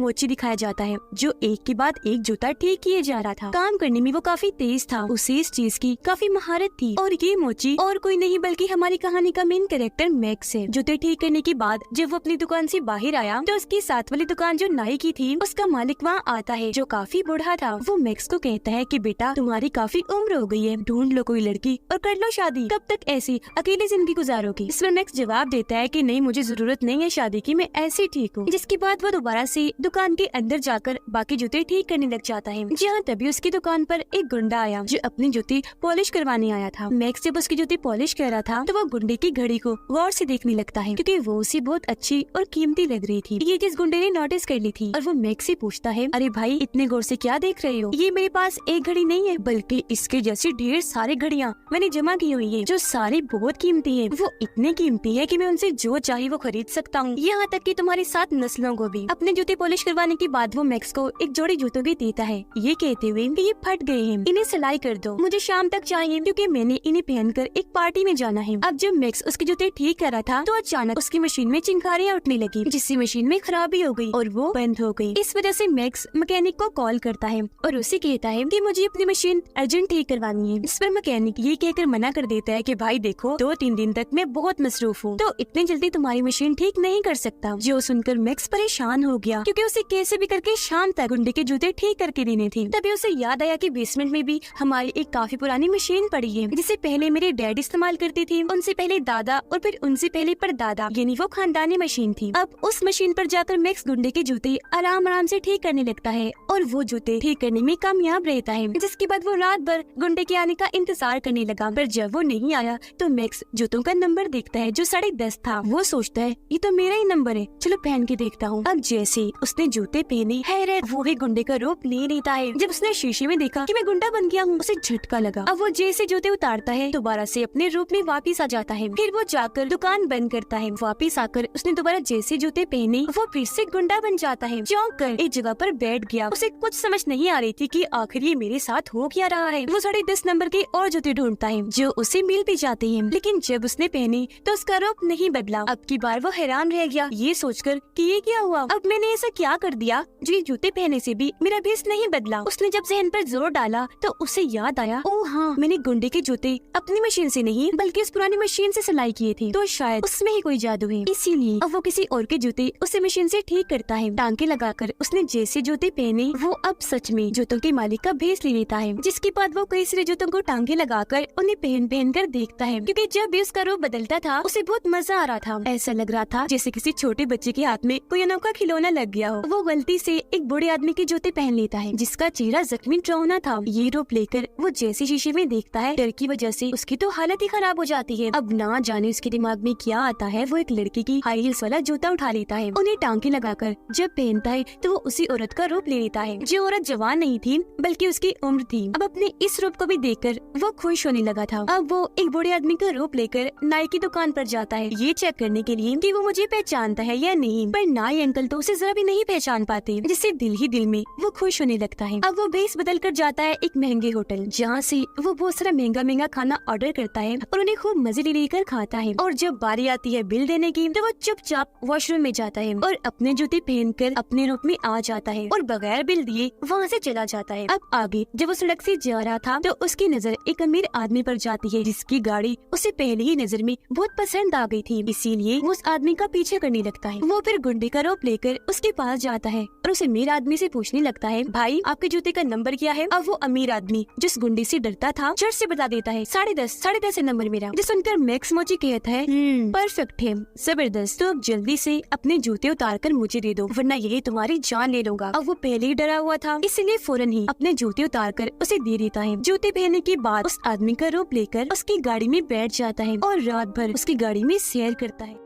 मोची दिखाया जाता है जो एक के बाद एक जूता ठीक किए जा रहा था। काम करने में वो काफी तेज था, उसे इस चीज की काफी महारत थी। और ये मोची और कोई नहीं बल्कि हमारी कहानी का मेन कैरेक्टर मैक्स है। जूते ठीक करने के बाद जब वो अपनी दुकान से बाहर आया तो उसकी साथ वाली दुकान जो नाई की थी उसका मालिक वहाँ आता है जो काफी बूढ़ा था। वो मैक्स को कहता है कि बेटा तुम्हारी काफी उम्र हो गई है, ढूंढ लो कोई लड़की और कर लो शादी, कब तक ऐसी अकेली जिंदगी गुजारोगी। इस पर मैक्स जवाब देता है कि नहीं मुझे जरूरत नहीं है शादी की, मैं ऐसे ठीक हूँ। जिसके बाद वो दोबारा से दुकान के अंदर जाकर बाकी जूते ठीक करने लग जाता है। जहाँ तभी उसकी दुकान पर एक गुंडा आया जो अपनी जूती पॉलिश करवाने आया था। मैक्स जब उसकी जूती पॉलिश कर रहा था तो वो गुंडे की घड़ी को गौर से देखने लगता है क्योंकि वो उसे बहुत अच्छी और कीमती लग रही थी। ये चीज गुंडे ने नोटिस कर ली थी और वो मैक्स से पूछता है, अरे भाई इतने गौर से क्या देख रहे हो? ये मेरे पास एक घड़ी नहीं है बल्कि इसके जैसी ढेर सारी घड़ियाँ मैंने जमा की हुई है जो सारी बहुत कीमती है। वो इतने कीमती है कि मैं उनसे जो चाहिए वो खरीद सकता हूँ, यहाँ तक कि तुम्हारी 7 नस्लों को भी। अपने जूते पॉलिश करवाने के बाद वो मैक्स को एक जोड़ी जूतों भी देता है, ये कहते हुए कि ये फट गए हैं, इन्हें सिलाई कर दो, मुझे शाम तक चाहिए क्योंकि मैंने इन्हें पहनकर एक पार्टी में जाना है। अब जब मैक्स उसके जूते ठीक कर रहा था तो अचानक उसकी मशीन में चिंगारियां उठने लगी जिससे मशीन में खराबी हो गई और वो बंद हो गई। इस वजह से मैक्स मैकेनिक को कॉल करता है और उसे कहता है कि मुझे अपनी मशीन अर्जेंट ठीक करवानी है। इस पर मैकेनिक ये कहकर मना कर देता है कि भाई देखो 2-3 दिन तक मैं बहुत मसरूफ हूँ तो इतने जल्दी तुम्हारी मशीन ठीक नहीं कर सकता। जो सुनकर मैक्स परेशान हो गया क्योंकि उसे कैसे भी करके शाम तक गुंडे के जूते ठीक करके देने थे। तभी उसे याद आया कि बेसमेंट में भी हमारी एक काफी पुरानी मशीन पड़ी है जिसे पहले मेरे डैड इस्तेमाल करते थे, उनसे पहले दादा और फिर उनसे पहले परदादा, यानी वो खानदानी मशीन थी। अब उस मशीन पर जाकर मैक्स गुंडे के जूते आराम आराम से ठीक करने लगता है और वो जूते ठीक करने में कामयाब रहता है। जिसके बाद वो रात भर गुंडे के आने का इंतजार करने लगा, पर जब वो नहीं आया तो मैक्स जूतों का नंबर देखता है जो 10:30 था। वो सोचता है ये तो मेरा ही नंबर है, चलो पहन के देखता हूँ। अब जैसे उसने जूते पहने हैरत वो ही गुंडे का रूप ले लेता है। जब उसने शीशे में देखा कि मैं गुंडा बन गया हूँ उसे झटका लगा। अब वो जैसे जूते उतारता है दोबारा से अपने रूप में वापिस आ जाता है। फिर वो जाकर दुकान बंद करता है। वापिस आकर उसने दोबारा जैसे जूते पहने वो फिर से गुंडा बन जाता है। चौंक कर एक जगह पर बैठ गया। उसे कुछ समझ नहीं आ रही थी कि आखिर ये मेरे साथ हो क्या रहा है। वो 10:30 नंबर के और जूते ढूंढता है जो उसे मिल भी जाते हैं, लेकिन जब उसने पहने तो उसका रूप नहीं बदला। अब की बार वो हैरान रह गया ये सोचकर कि ये क्या हुआ, अब मैंने ऐसा क्या कर दिया जो ये जूते पहने से भी मेरा भेस नहीं बदला। उसने जब जहन पर जोर डाला तो उसे याद आया, ओ हाँ मैंने गुंडे के जूते अपनी मशीन से नहीं बल्कि उस पुरानी मशीन से सिलाई किए थे, तो शायद उसमें ही कोई जादू है। इसीलिए अब वो किसी और के जूते उसे मशीन से ठीक करता है। टांके लगाकर उसने जैसे जूते पहने वो अब सच में जूतों के मालिक का भेस ले लेता है। जिसके बाद वो कई सारे जूतों को टांके लगाकर उन्हें पहन कर देखता है क्योंकि जब भी उसका रूप बदलता था उसे बहुत मजा आ रहा था। ऐसा लग रहा था जैसे किसी छोटे बच्चे के हाथ में कोई अनोखा खिलौना लग गया हो। वो गलती से एक बूढ़े आदमी के जूते पहन लेता है जिसका चेहरा जख्मी डरावना था। ये रूप लेकर वो जैसे शीशे में देखता है डर की वजह से उसकी तो हालत ही खराब हो जाती है। अब ना जाने उसके दिमाग में क्या आता है, वो एक लड़की की हाई हील्स वाला जूता उठा लेता है। उन्हें टांके लगाकर जब पहनता है तो वो उसी औरत का रूप ले लेता है जो औरत जवान नहीं थी बल्कि उसकी उम्र थी। अब अपने इस रूप को भी देखकर वो खुश होने लगा था। अब वो एक बूढ़े आदमी का रूप लेकर नाई की दुकान पर जाता है ये चेक करने के लिए कि वो मुझे पहचानता है या नहीं, पर नाई अंकल तो उसे जरा भी नहीं पहचान पाते, जिससे दिल ही दिल में वो खुश होने लगता है। अब वो भेस बदल कर जाता है एक महंगे होटल जहाँ से वो बहुत सारा महंगा महंगा खाना ऑर्डर करता है और उन्हें खूब मजे लेकर खाता है। और जब बारी आती है बिल देने की तो वो चुपचाप वॉशरूम में जाता है और अपने जूते पहनकर अपने रूप में आ जाता है और बगैर बिल दिए वहाँ से चला जाता है। अब आगे जब वो सड़क से जा रहा था तो उसकी नजर एक अमीर आदमी पर जाती है जिसकी गाड़ी उसे पहले ही नजर में बहुत पसंद आ गई थी, इसीलिए वो उस आदमी का पीछे करने लगता है। वो फिर गुंडे का रूप लेकर उसके पास जाता है और उस अमीर आदमी से पूछने लगता है, भाई आपके जूते का नंबर क्या है? अब वो अमीर आदमी जिस गुंडे से डरता था झट से बता देता है 10:30 है नंबर मेरा। जिस सुनकर मैक्स मोची कहता है परफेक्ट है, जबरदस्त, तो अब जल्दी से अपने जूते उतार कर मुझे दे दो वरना यही तुम्हारी जान ले लूंगा। अब वो पहले ही डरा हुआ था इसलिए फौरन ही अपने जूते उतार कर उसे दे देता है। जूते पहनने के बाद उस आदमी का रूप लेकर उसकी गाड़ी में बैठ जाता है और रात भर उसकी गाड़ी में सैर करता है।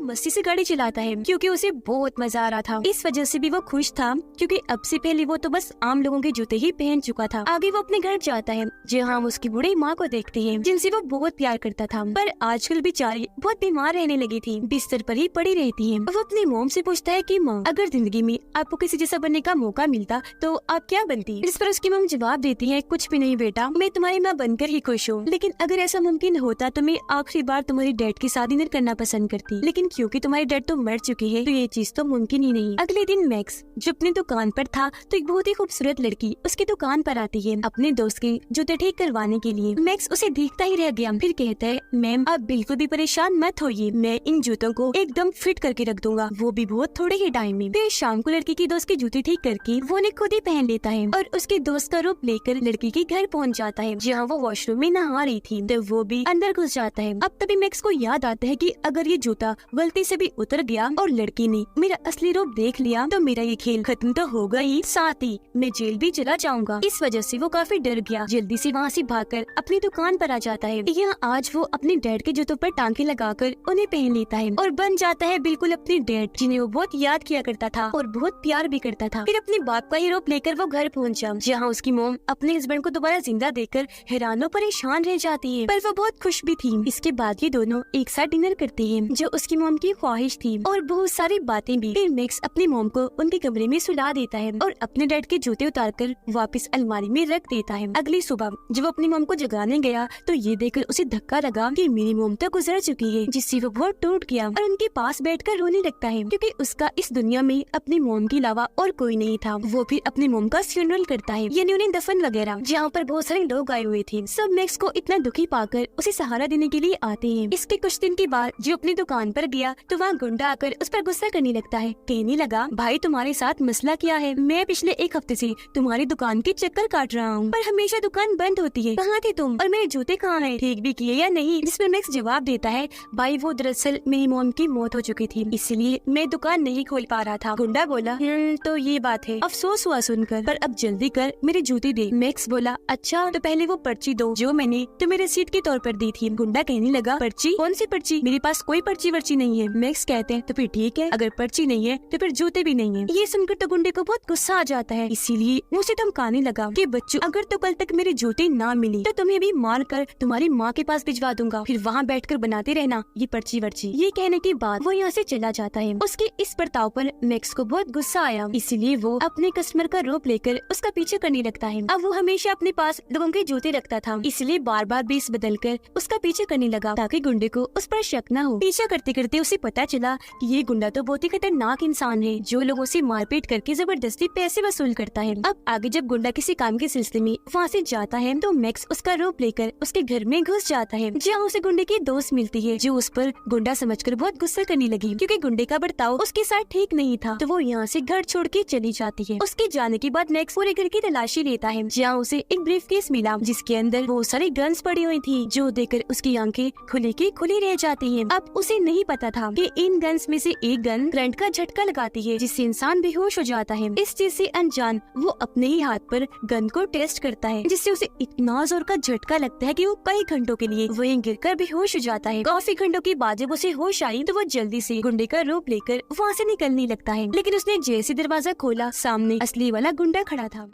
मस्ती से गाड़ी चलाता है क्योंकि उसे बहुत मजा आ रहा था। इस वजह से भी वो खुश था क्योंकि अब से पहले वो तो बस आम लोगों के जूते ही पहन चुका था। आगे वो अपने घर जाता है जहाँ वो उसकी बूढ़ी माँ को देखती है जिनसे वो बहुत प्यार करता था, पर आजकल बेचारी बहुत बीमार रहने लगी थी, बिस्तर पर ही पड़ी रहती है। वो अपनी मोम से पूछता है कि माँ अगर जिंदगी में आपको किसी जैसा बनने का मौका मिलता तो आप क्या बनती? इस पर उसकी मोम जवाब देती है, कुछ भी नहीं बेटा, मैं तुम्हारी माँ बनकर ही खुश हूँ, लेकिन अगर ऐसा मुमकिन होता तो मैं आखिरी बार तुम्हारी डैड की शादी न करना पसंद करती। लेकिन क्योंकि तुम्हारे डैड तो मर चुके हैं तो ये चीज तो मुमकिन ही नहीं। अगले दिन मैक्स जो अपनी दुकान पर था तो एक बहुत ही खूबसूरत लड़की उसकी दुकान पर आती है अपने दोस्त के जूते ठीक करवाने के लिए। मैक्स उसे देखता ही रह गया, फिर कहता है मैम आप बिल्कुल भी परेशान मत होइए, मैं इन जूतों को एकदम फिट करके रख दूंगा, वो भी बहुत थोड़े ही टाइम में। फिर शाम को लड़की की दोस्त के जूते ठीक करके वो उन्हें खुद ही पहन लेता है और उसके दोस्त का रूप लेकर लड़की के घर पहुंच जाता है जहाँ वो वॉशरूम में नहा रही थी। तो वो भी अंदर घुस जाता है। अब तभी मैक्स को याद आता है कि अगर ये जूता गलती से भी उतर गया और लड़की ने मेरा असली रूप देख लिया तो मेरा ये खेल खत्म तो होगा ही, साथ ही मैं जेल भी चला जाऊंगा। इस वजह से वो काफी डर गया, जल्दी से वहाँ से भागकर अपनी दुकान पर आ जाता है। यहाँ आज वो अपने डैड के जूतों पर टांके लगाकर उन्हें पहन लेता है और बन जाता है बिल्कुल अपने डैड जिन्हें वो बहुत याद किया करता था और बहुत प्यार भी करता था। फिर अपने बाप का ही रूप लेकर वो घर पहुँचा जहाँ उसकी मॉम अपने हस्बैंड को दोबारा जिंदा देखकर हैरान और परेशान रह जाती है, पर वो बहुत खुश भी थी। इसके बाद ये दोनों एक साथ डिनर करते हैं जो उसकी मॉम की ख्वाहिश थी और बहुत सारी बातें भी। फिर मैक्स अपनी मॉम को उनके कमरे में सुला देता है और अपने डैड के जूते उतारकर वापस अलमारी में रख देता है। अगली सुबह जब वो अपनी मॉम को जगाने गया तो ये देखकर उसे धक्का लगा कि मेरी मॉम तो गुजर चुकी है, जिससे वो बहुत टूट गया और उनके पास बैठकर रोने लगता है क्योंकि उसका इस दुनिया में अपनी मॉम के अलावा और कोई नहीं था। वो फिर अपनी मॉम का फ्यूनरल करता है, यानी उन्हें दफन वगैरह, जहाँ पर बहुत सारे लोग आए हुए थे। सब मैक्स को इतना दुखी पाकर उसे सहारा देने के लिए आते हैं। इसके कुछ दिन के बाद जो अपनी दुकान पर गया तो वहाँ गुंडा आकर उस पर गुस्सा करने लगता है, कहने लगा भाई तुम्हारे साथ मसला क्या है, मैं पिछले एक हफ्ते से तुम्हारी दुकान के चक्कर काट रहा हूँ पर हमेशा दुकान बंद होती है, कहाँ थे तुम और मेरे जूते कहाँ हैं, ठीक भी किए या नहीं। जिस पर मैक्स जवाब देता है भाई वो दरअसल मेरी मॉम की मौत हो चुकी थी इसलिए मैं दुकान नहीं खोल पा रहा था। गुंडा बोला तो ये बात है, अफसोस हुआ सुनकर, पर अब जल्दी कर मेरे जूते दे। मैक्स बोला अच्छा तो पहले वो पर्ची दो जो मैंने तुम्हें रसीद के तौर पर दी थी। गुंडा कहने लगा पर्ची, कौन सी पर्ची, मेरे पास कोई पर्ची वर्ची नहीं है। मैक्स कहते हैं तो फिर ठीक है, अगर पर्ची नहीं है तो फिर जूते भी नहीं है। ये सुनकर तो गुंडे को बहुत गुस्सा आ जाता है, इसीलिए उसे धमकाने लगा कि बच्चों अगर तो कल तक मेरे जूते ना मिली तो तुम्हें भी मार कर तुम्हारी माँ के पास भिजवा दूंगा, फिर वहाँ बैठकर बनाते रहना ये पर्ची वर्ची। ये कहने के बाद वो यहाँ से चला जाता है। उसके इस बर्ताव पर मैक्स को बहुत गुस्सा आया, इसीलिए वो अपने कस्टमर का रूप लेकर उसका पीछे करने लगता है। अब वो हमेशा अपने पास लोगों के जूते रखता था, इसलिए बार बार बेस बदल कर उसका पीछे करने लगा ताकि गुंडे को उस पर शक न हो। पीछा करते करते उसे पता चला कि ये गुंडा तो बहुत ही खतरनाक इंसान है जो लोगों से मारपीट करके जबरदस्ती पैसे वसूल करता है। अब आगे जब गुंडा किसी काम के सिलसिले में वहाँ से जाता है तो मैक्स उसका रूप लेकर उसके घर में घुस जाता है जहाँ उसे गुंडे की दोस्त मिलती है जो उस पर गुंडा समझकर बहुत गुस्सा करने लगी क्योंकि गुंडे का बर्ताव उसके साथ ठीक नहीं था। तो वो यहाँ से घर छोड़ के चली जाती है। उसके जाने के बाद मैक्स पूरे घर की तलाशी लेता है जहाँ उसे एक ब्रीफकेस मिला जिसके अंदर बहुत सारी गन्स पड़ी हुई थी जो देखकर उसकी आंखें खुली की खुली रह जाती हैं। अब उसे नहीं पता था कि इन गन्स में से एक गन करंट का झटका लगाती है जिससे इंसान बेहोश हो जाता है। इस चीज से अनजान वो अपने ही हाथ पर गन को टेस्ट करता है जिससे उसे इतना जोर का झटका लगता है कि वो कई घंटों के लिए वहीं गिरकर बेहोश हो जाता है। काफी घंटों के बाद जब उसे होश आई तो वो जल्दी से गुंडे का रूप लेकर वहाँ से निकलने लगता है, लेकिन उसने जैसे दरवाजा खोला सामने असली वाला गुंडा खड़ा था।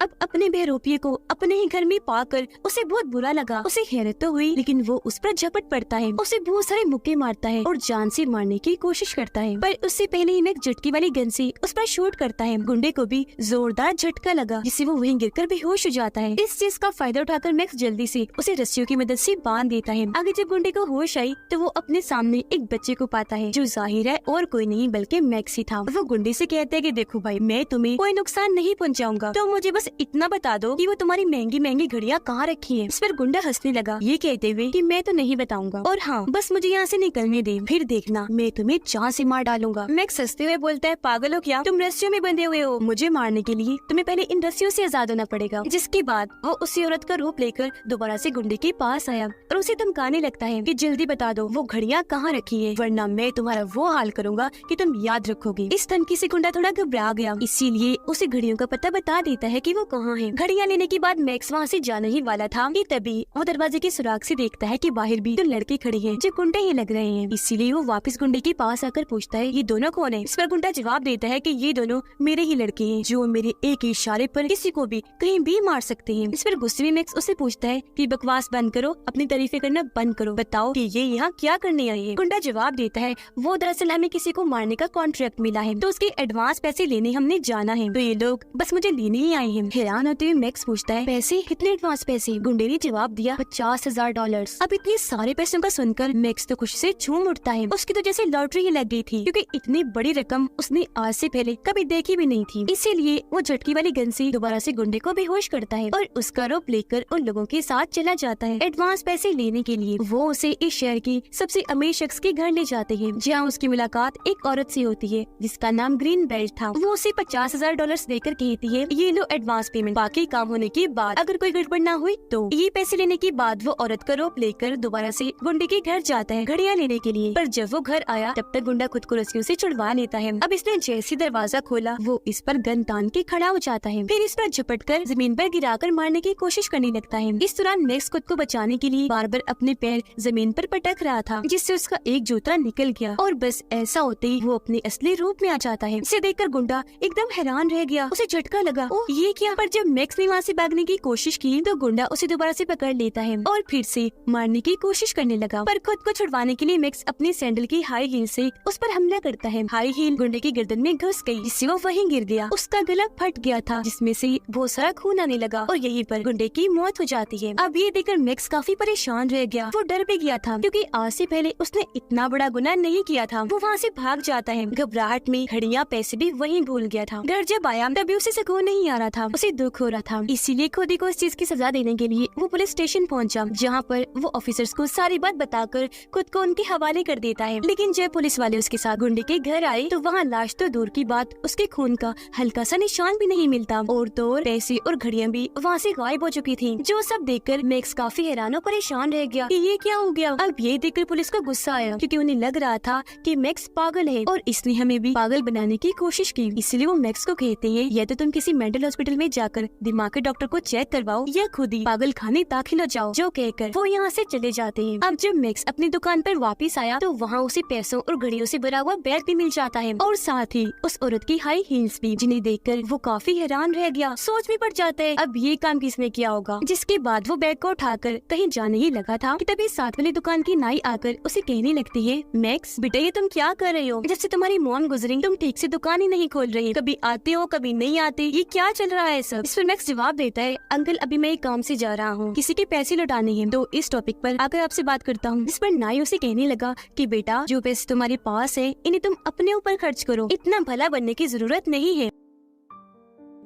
अब अपने बेरोपिये को अपने ही घर में पाकर उसे बहुत बुरा लगा। उसे हैरत तो हुई लेकिन वो उस पर झपट पड़ता है, उसे बहुत सारे मुक्के मारता है और जान से मारने की कोशिश करता है, पर उससे पहले ही मैक्स झटकी वाली गन से उस पर शूट करता है। गुंडे को भी जोरदार झटका लगा जिससे वो वहीं गिरकर बेहोश हो जाता है। इस चीज का फायदा उठाकर मैक्स जल्दी से उसे रस्सियों की मदद से बांध देता है। आगे जब गुंडे को होश आई तो वो अपने सामने एक बच्चे को पाता है जो जाहिर है और कोई नहीं बल्कि मैक्स ही था। वो गुंडे से कहता है कि देखो भाई मैं तुम्हें कोई नुकसान नहीं पहुँचाऊंगा, तो मुझे बस इतना बता दो कि वो तुम्हारी महंगी महंगी घड़ियां कहाँ रखी है। इस पर गुंडा हंसने लगा ये कहते हुए कि मैं तो नहीं बताऊंगा और हाँ बस मुझे यहाँ से निकलने दे, फिर देखना मैं तुम्हें जान से मार डालूंगा। मैक्स हंसते हुए बोलता है पागल हो क्या, तुम रस्सियों में बंधे हुए हो, मुझे मारने के लिए तुम्हें पहले इन रस्सियों से आजाद होना पड़ेगा। जिसके बाद वो उसी औरत का रूप लेकर दोबारा से गुंडे के पास आया और उसे धमकाने लगता है कि जल्दी बता दो वो घड़ियां कहाँ रखी है वरना मैं तुम्हारा वो हाल करूंगा कि तुम याद रखोगे। इस धमकी से गुंडा थोड़ा घबरा गया, इसीलिए उसे घड़ियों का पता बता देता है कि वो कहाँ है। घड़ियां लेने के बाद मैक्स वहाँ से जाने ही वाला था कि तभी वो दरवाजे के सुराग से देखता है कि बाहर भी तो लड़के खड़े हैं जो गुंडे ही लग रहे हैं। इसीलिए वो वापस गुंडे के पास आकर पूछता है ये दोनों कौन है। इस पर गुंडा जवाब देता है कि ये दोनों मेरे ही लड़के हैं जो मेरे एक ही इशारे पर किसी को भी कहीं भी मार सकते हैं। इस पर गुस्से में मैक्स उसे पूछता है कि बकवास बंद करो, अपनी तारीफें करना बंद करो, बताओ कि ये यहाँ क्या करने आई है। गुंडा जवाब देता है वो दरअसल हमें किसी को मारने का कॉन्ट्रैक्ट मिला है तो उसके एडवांस पैसे लेने हमने जाना है, तो ये लोग बस मुझे लेने ही आए हैं। हैरान होते हुए मैक्स पूछता है, पैसे? कितने एडवांस पैसे? गुंडे ने जवाब दिया, $50,000। अब इतने सारे पैसों का सुनकर मैक्स तो खुशी से झूम उठता है। उसकी तो जैसे लॉटरी ही लग गई थी, क्योंकि इतनी बड़ी रकम उसने आज से पहले कभी देखी भी नहीं थी। इसीलिए वो झटकी वाली गन से दोबारा से गुंडे को बेहोश करता है और उसका रोप लेकर उन लोगों के साथ चला जाता है एडवांस पैसे लेने के लिए। वो उसे इस शहर की सबसे अमीर शख्स के घर ले जाते हैं, जहाँ उसकी मुलाकात एक औरत से होती है जिसका नाम ग्रीन बेल्ट था। वो उसे $50,000 देकर कहती है, ये लो एडवांस पेमेंट, बाकी काम होने के बाद अगर कोई गड़बड़ ना हुई तो। ये पैसे लेने के बाद वो औरत का रोप लेकर दोबारा से गुंडे के घर जाता है घड़ियां लेने के लिए। पर जब वो घर आया तब तक गुंडा खुद को रस्सियों से छुड़वा लेता है। अब इसने जैसे दरवाजा खोला वो इस पर गन तान के खड़ा हो जाता है, फिर इस पर झपट कर जमीन पर गिराकर मारने की कोशिश करने लगता है। इस दौरान मैक्स खुद को बचाने के लिए बार बार अपने पैर जमीन पर पटक रहा था, जिससे उसका एक जूता निकल गया और बस ऐसा होते ही वो अपने असली रूप में आ जाता है। इसे देखकर गुंडा एकदम हैरान रह गया, उसे झटका लगा, ओह ये क्या। पर जब मैक्स ने वहाँ से भागने की कोशिश की तो गुंडा उसे दोबारा से पकड़ लेता है और फिर से मारने की कोशिश करने लगा। पर खुद को छुड़वाने के लिए मैक्स अपने सैंडल की हाई हील से उस पर हमला करता है। हाई हील गुंडे की गर्दन में घुस गई, जिससे वो वहीं गिर गया। उसका गला फट गया था, जिसमें से बहुत सारा खून आने लगा और यहीं पर गुंडे की मौत हो जाती है। अब ये देखकर मैक्स काफी परेशान रह गया। वो डर भी गया था, क्योंकि आज से पहले उसने इतना बड़ा गुनाह नहीं किया था। वो वहाँ से भाग जाता है। घबराहट में घड़ियां पैसे भी वहीं भूल गया था। घर जब आया तभी उसे सुकून नहीं आ रहा था, उसे दुख हो रहा था। इसीलिए खुद ही को इस चीज की सजा देने के लिए वो पुलिस स्टेशन पहुंचा, जहाँ पर वो ऑफिसर्स को सारी बात बताकर खुद को उनके हवाले कर देता है। लेकिन जब पुलिस वाले उसके साथ गुंडे के घर आए तो वहाँ लाश तो दूर की बात, उसके खून का हल्का सा निशान भी नहीं मिलता और तो पैसे और घड़ियां भी वहाँ से गायब हो चुकी थी। जो सब देखकर मैक्स काफी हैरान और परेशान रह गया कि ये क्या हो गया। अब ये देखकर पुलिस को गुस्सा आया, क्योंकि उन्हें लग रहा था कि मैक्स पागल है और इसने हमें भी पागल बनाने की कोशिश की। इसलिए वो मैक्स को कहते हैं, या तो तुम किसी मेंटल हॉस्पिटल में जाकर दिमाग के डॉक्टर को चेक करवाओ या खुद ही पागल खाने दाखिल हो जाओ। जो कहकर वो यहाँ से चले जाते हैं। अब जब मैक्स अपनी दुकान पर वापस आया तो वहाँ उसे पैसों और घड़ियों से भरा हुआ बैग भी मिल जाता है और साथ ही उस औरत की हाई हील्स भी, जिन्हें देखकर वो काफी हैरान रह गया। सोच में पड़ जाता है अब ये काम किसने किया होगा। जिसके बाद वो बैग को उठाकर कहीं जाने ही लगा था कि तभी साथ वाली दुकान की नाई आकर उसे कहने लगती है, मैक्स बेटा ये तुम क्या कर रहे हो? जब से तुम्हारी मॉम गुजरी तुम ठीक से दुकान ही नहीं खोल रही, कभी आते हो कभी नहीं आते, ये क्या चल रहा है सब? इस पर मैक्स जवाब देता है, अंकल अभी मैं एक काम से जा रहा हूँ, किसी के पैसे लौटाने हैं, तो इस टॉपिक पर आकर आपसे बात करता हूँ। इस पर नाई उसे कहने लगा कि बेटा जो पैसे तुम्हारे पास है इन्हें तुम अपने ऊपर खर्च करो, इतना भला बनने की जरूरत नहीं है।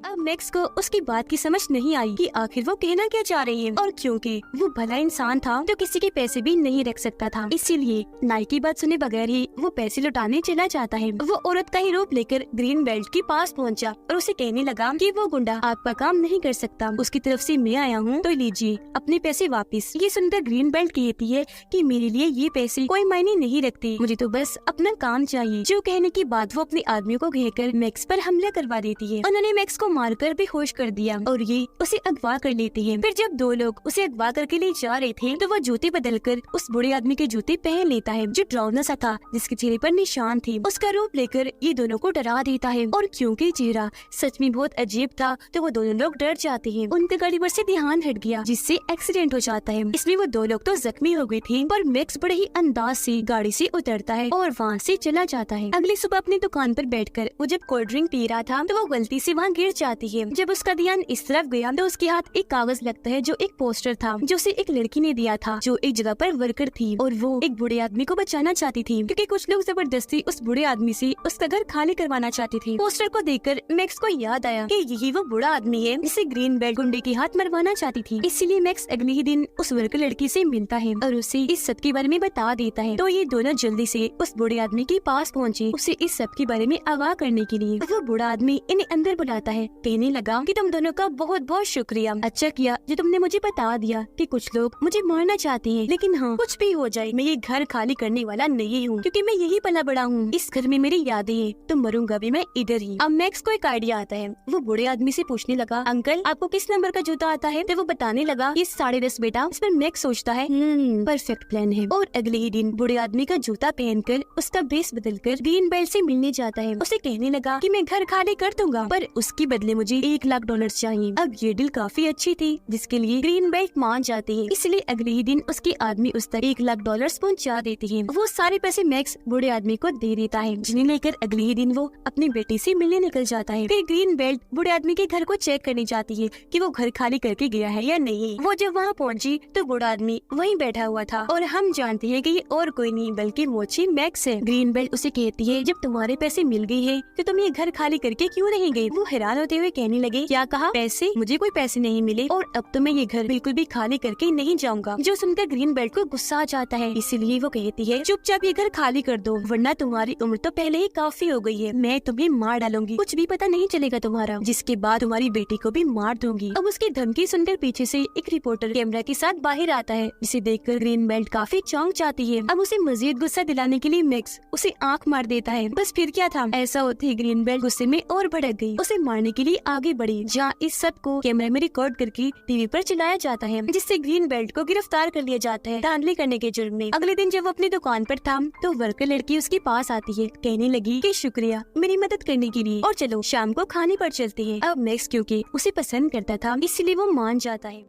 अब मैक्स को उसकी बात की समझ नहीं आई कि आखिर वो कहना क्या चाह रही है, और क्योंकि वो भला इंसान था तो किसी के पैसे भी नहीं रख सकता था, इसीलिए नाई की बात सुने बगैर ही वो पैसे लौटाने चला जाता है। वो औरत का ही रूप लेकर ग्रीन बेल्ट के पास पहुंचा और उसे कहने लगा कि वो गुंडा आपका काम नहीं कर सकता, उसकी तरफ से मैं आया हूँ, तो लीजिए अपने पैसे वापस। ये सुनकर ग्रीन बेल्ट कहती है कि मेरे लिए ये पैसे कोई मायने नहीं रखते, मुझे तो बस अपना काम चाहिए। जो कहने के बाद वो अपने आदमियों को घेरकर मैक्स पर हमला करवा देती है। उन्होंने मैक्स को मारकर बेहोश कर दिया और ये उसे अगवा कर लेते हैं। फिर जब दो लोग उसे अगवा करके ले जा रहे थे तो वो जूते बदलकर उस बूढ़े आदमी के जूते पहन लेता है, जो डरावना सा था, जिसके चेहरे पर निशान थे। उसका रूप लेकर ये दोनों को डरा देता है और क्योंकि चेहरा सच में बहुत अजीब था तो वो दोनों लोग डर जाते हैं। उनके गाड़ी पर से ध्यान हट गया, जिससे एक्सीडेंट हो जाता है। इसमें वो दो लोग तो जख्मी हो गए थे, पर मैक्स बड़े ही अंदाज से गाड़ी से उतरता है और वहाँ से चला जाता है। अगली सुबह अपनी दुकान पर बैठकर वो जब कोल्ड ड्रिंक पी रहा था तो वो गलती से वहाँ गिर जाती है। जब उसका ध्यान इस तरफ गया तो उसके हाथ एक कागज लगता है, जो एक पोस्टर था जो उसे एक लड़की ने दिया था, जो एक जगह पर वर्कर थी और वो एक बूढ़े आदमी को बचाना चाहती थी, क्योंकि कुछ लोग जबरदस्ती उस बूढ़े आदमी से उसका घर खाली करवाना चाहते थे। पोस्टर को देखकर मैक्स को याद आया कि यही वो बूढ़ा आदमी है जिसे ग्रीन बेल्ट गुंडे के हाथ मरवाना चाहती थी। इसीलिए मैक्स अगले ही दिन उस वर्कर लड़की से मिलता है और उसे इस सब के बारे में बता देता है। तो ये दोनों जल्दी से उस बूढ़े आदमी के पास पहुँचे, उसे इस सब के बारे में आगाह करने के लिए। वो बूढ़ा आदमी इन्हें अंदर बुलाता है, कहने लगा कि तुम दोनों का बहुत बहुत शुक्रिया, अच्छा किया जो तुमने मुझे बता दिया कि कुछ लोग मुझे मारना चाहते हैं, लेकिन हाँ कुछ भी हो जाए मैं ये घर खाली करने वाला नहीं हूँ, क्योंकि मैं यही पला बड़ा हूँ। इस घर में मेरी यादें हैं, तो मरूंगा भी मैं इधर ही। अब मैक्स को एक आइडिया आता है, वो बूढ़े आदमी से पूछने लगा, अंकल आपको किस नंबर का जूता आता है? तो वो बताने लगा ये 10.5 बेटा। इस पर मैक्स सोचता है परफेक्ट प्लान है, और अगले ही दिन बूढ़े आदमी का जूता पहनकर उसका भेस बदलकर ग्रीन बेल्ट से मिलने जाता है। उसे कहने लगा कि मैं घर खाली कर दूंगा, पर उसकी बदले इन्हें मुझे $1,00,000 चाहिए। अब ये डील काफी अच्छी थी, जिसके लिए ग्रीन बेल्ट मान जाती है। इसलिए अगले ही दिन उसके आदमी उस तक $1,00,000 पहुँचा देती है। वो सारे पैसे मैक्स बूढ़े आदमी को दे देता है, जिन्हें लेकर अगले ही दिन वो अपनी बेटी से मिलने निकल जाता है। फिर ग्रीन बेल्ट बूढ़े आदमी के घर को चेक करने जाती है कि वो घर खाली करके गया है या नहीं। वो जब वहाँ पहुँची तो बूढ़ा आदमी वहीं बैठा हुआ था और हम जानते हैं कि ये और कोई नहीं बल्कि मोची मैक्स है। ग्रीन बेल्ट उसे कहती है, जब तुम्हारे पैसे मिल गए हैं तो तुम ये घर खाली करके क्यों नहीं गई? वो हैरान होते हुए कहने लगे, क्या कहा? पैसे? मुझे कोई पैसे नहीं मिले और अब तो मैं ये घर बिल्कुल भी खाली करके नहीं जाऊंगा। जो सुनकर ग्रीन बेल्ट को गुस्सा आ जाता है, इसीलिए वो कहती है, चुपचाप ये घर खाली कर दो, वरना तुम्हारी उम्र तो पहले ही काफी हो गई है। मैं तुम्हें मार डालूंगी, कुछ भी पता नहीं चलेगा तुम्हारा, जिसके बाद तुम्हारी बेटी को भी मार दूंगी। अब उसकी धमकी सुनकर पीछे से एक रिपोर्टर कैमरा के साथ बाहर आता है, जिसे देखकर ग्रीन बेल्ट काफी चौंक जाती है। अब उसे मजीद गुस्सा दिलाने के लिए मैक्स उसे आंख मार देता है। बस फिर क्या था, ऐसा होते ही ग्रीन बेल्ट गुस्से में और भड़क गई, उसे मारने के लिए आगे बढ़ी, जहाँ इस सब को कैमरे में रिकॉर्ड करके टीवी पर चलाया जाता है, जिससे ग्रीन बेल्ट को गिरफ्तार कर लिया जाता है धांधली करने के जुर्म में। अगले दिन जब वो अपनी दुकान पर था तो वर्कर लड़की उसके पास आती है, कहने लगी कि शुक्रिया मेरी मदद करने के लिए और चलो शाम को खाने पर चलते हैं। अब मैक्स क्योंकि उसे पसंद करता था, इसलिए वो मान जाता है।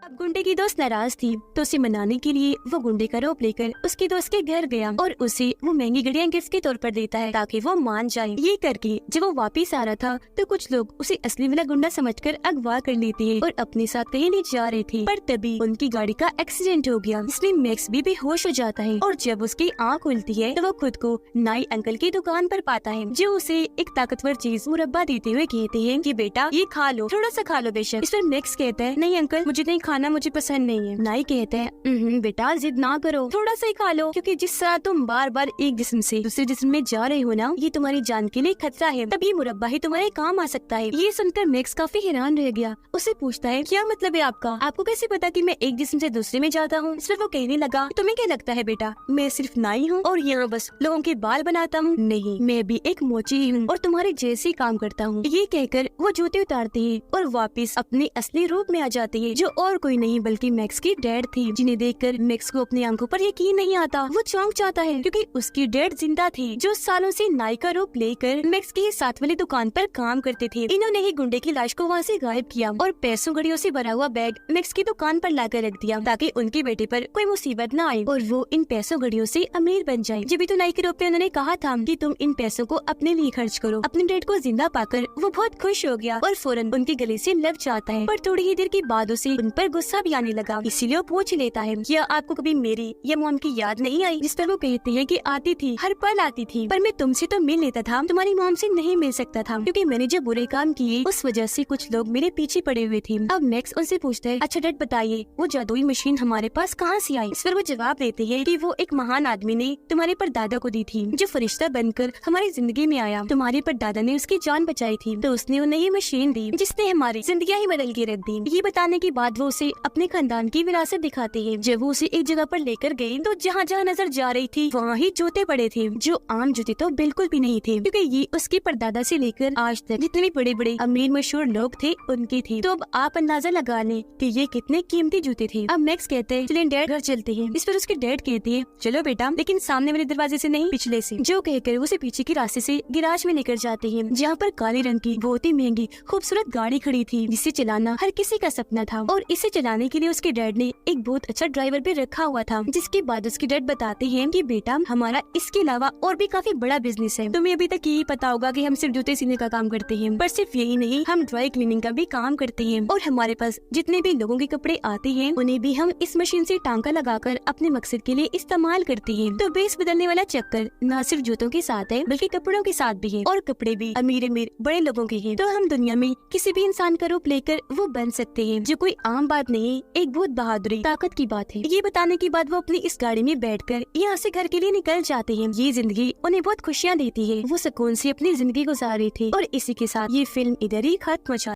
अब गुंडे की दोस्त नाराज थी तो उसे मनाने के लिए वो गुंडे का रूप लेकर उसके दोस्त के घर गया और उसे वो महंगी घड़ियां गिफ्ट के तौर पर देता है ताकि वो मान जाए। ये करके जब वो वापिस आ रहा था तो कुछ लोग उसे असली वाला गुंडा समझकर अगवा कर लेते हैं और अपने साथ कहीं ले जा रहे थे, पर तभी उनकी गाड़ी का एक्सीडेंट हो गया, जिसमें मैक्स भी बेहोश हो जाता है और जब उसकी आँख खुलती है तो वो खुद को नाई अंकल की दुकान पर पाता है, जो उसे एक ताकतवर चीज मुरब्बा देते हुए कहते हैं कि बेटा ये खा लो, थोड़ा सा खा लो बेशक। इस पर मैक्स कहता है, नहीं अंकल मुझे नहीं खाना, मुझे पसंद नहीं है। नाई कहता है, बेटा जिद ना करो, थोड़ा सा ही खा लो, क्योंकि जिस तरह तुम बार बार एक जिस्म से दूसरे जिस्म में जा रहे हो ना, ये तुम्हारी जान के लिए खतरा है, तब ये मुरब्बा ही तुम्हारे काम आ सकता है। ये सुनकर मैक्स काफी हैरान रह गया, उसे पूछता है, क्या मतलब है आपका? आपको कैसे पता कि मैं एक जिस्म से दूसरे में जाता हूँ? इस पर वो कहने लगा, तुम्हें क्या लगता है बेटा, मैं सिर्फ नाई हूँ और यहाँ बस लोगों के बाल बनाता हूँ? नहीं, मैं भी एक मोची हूँ और तुम्हारे जैसे काम करता हूँ। ये कहकर वो जूते उतारते हैं और वापिस अपने असली रूप में आ जाते हैं, जो और कोई नहीं बल्कि मैक्स की डैड थी, जिन्हें देखकर मैक्स को अपनी आंखों पर यकीन नहीं आता। वो चौंक जाता है क्योंकि उसकी डैड जिंदा थी, जो सालों से नाई का रूप लेकर मैक्स की साथ वाली दुकान पर काम करते थे। इन्होंने ही गुंडे की लाश को वहाँ से गायब किया और पैसों घड़ियों से भरा हुआ बैग मैक्स की दुकान पर लाकर रख दिया ताकि उनके बेटे पर कोई मुसीबत न आए और वो इन पैसों घड़ियों से अमीर बन जाए। जब भी तो नाई के रूप में उन्होंने कहा था कि तुम इन पैसों को अपने लिए खर्च करो। अपने डैड को जिंदा पाकर वो बहुत खुश हो गया और फौरन उनके गले से लग जाता है, पर थोड़ी ही देर के बाद उसे उन पर गुस्सा भी आने लगा, इसीलिए वो पूछ लेता है, क्या आपको कभी मेरी या मॉम की याद नहीं आई? जिस पर वो कहते हैं कि आती थी, हर पल आती थी, पर मैं तुमसे तो मिल लेता था, तुम्हारी मॉम से नहीं मिल सकता था, क्योंकि मैंने जो बुरे काम किए उस वजह से कुछ लोग मेरे पीछे पड़े हुए थे। अब मैक्स उनसे पूछता है, अच्छा डैड बताइए वो जादुई मशीन हमारे पास कहाँ से आई? इस पर वो जवाब देते हैं कि वो एक महान आदमी ने तुम्हारे परदादा को दी थी, जो फरिश्ता बनकर हमारी जिंदगी में आया। तुम्हारे परदादा ने उसकी जान बचाई थी, तो उसने उन्हें ये मशीन दी जिसने हमारी जिंदगी ही बदल के रख दी। ये बताने के बाद वो उसे अपने खानदान की विरासत दिखाते हैं। जब वो उसे एक जगह पर लेकर गए तो जहाँ जहाँ नजर जा रही थी वहाँ ही जूते पड़े थे, जो आम जूते तो बिल्कुल भी नहीं थे, क्योंकि ये उसके परदादा से लेकर आज तक जितने भी बड़े बड़े अमीर मशहूर लोग थे उनके थे। तो अब आप अंदाजा लगा लें कि ये कितने कीमती जूते थे। अब मैक्स कहते हैं, चलें डैड घर चलते हैं। इस पर उसके डैड कहते हैं, चलो बेटा, लेकिन सामने वाले दरवाजे से नहीं, पिछले से। जो कहकर उसे पीछे के रास्ते से गिराज में लेकर जाते हैं, जहाँ पर काले रंग की बहुत ही महंगी खूबसूरत गाड़ी खड़ी थी, जिसे चलाना हर किसी का सपना था और इसे चलाने के लिए उसके डैड ने एक बहुत अच्छा ड्राइवर भी रखा हुआ था। जिसके बाद उसके डैड बताते हैं कि बेटा हमारा इसके अलावा और भी काफी बड़ा बिजनेस है। तुम्हें अभी तक यही पता होगा कि हम सिर्फ जूते सीने का काम करते हैं, पर सिर्फ यही नहीं, हम ड्राई क्लीनिंग का भी काम करते हैं और हमारे पास जितने भी लोगों के कपड़े आते हैं उन्हें भी हम इस मशीन से टांका लगाकर अपने मकसद के लिए इस्तेमाल करते हैं। तो बेस बदलने वाला चक्कर न सिर्फ जूतों के साथ है बल्कि कपड़ों के साथ भी है, और कपड़े भी अमीर अमीर बड़े लोगों के हैं। तो हम दुनिया में किसी भी इंसान का रूप लेकर वो बन सकते हैं, जो कोई आम बात नहीं, एक बहुत बहादुरी ताकत की बात है। ये बताने के बाद वो अपनी इस गाड़ी में बैठकर यहाँ से घर के लिए निकल जाते हैं। ये जिंदगी उन्हें बहुत खुशियाँ देती है, वो सुकून से अपनी जिंदगी गुजार रहे थे और इसी के साथ ये फिल्म इधर ही खत्म हो जाती है।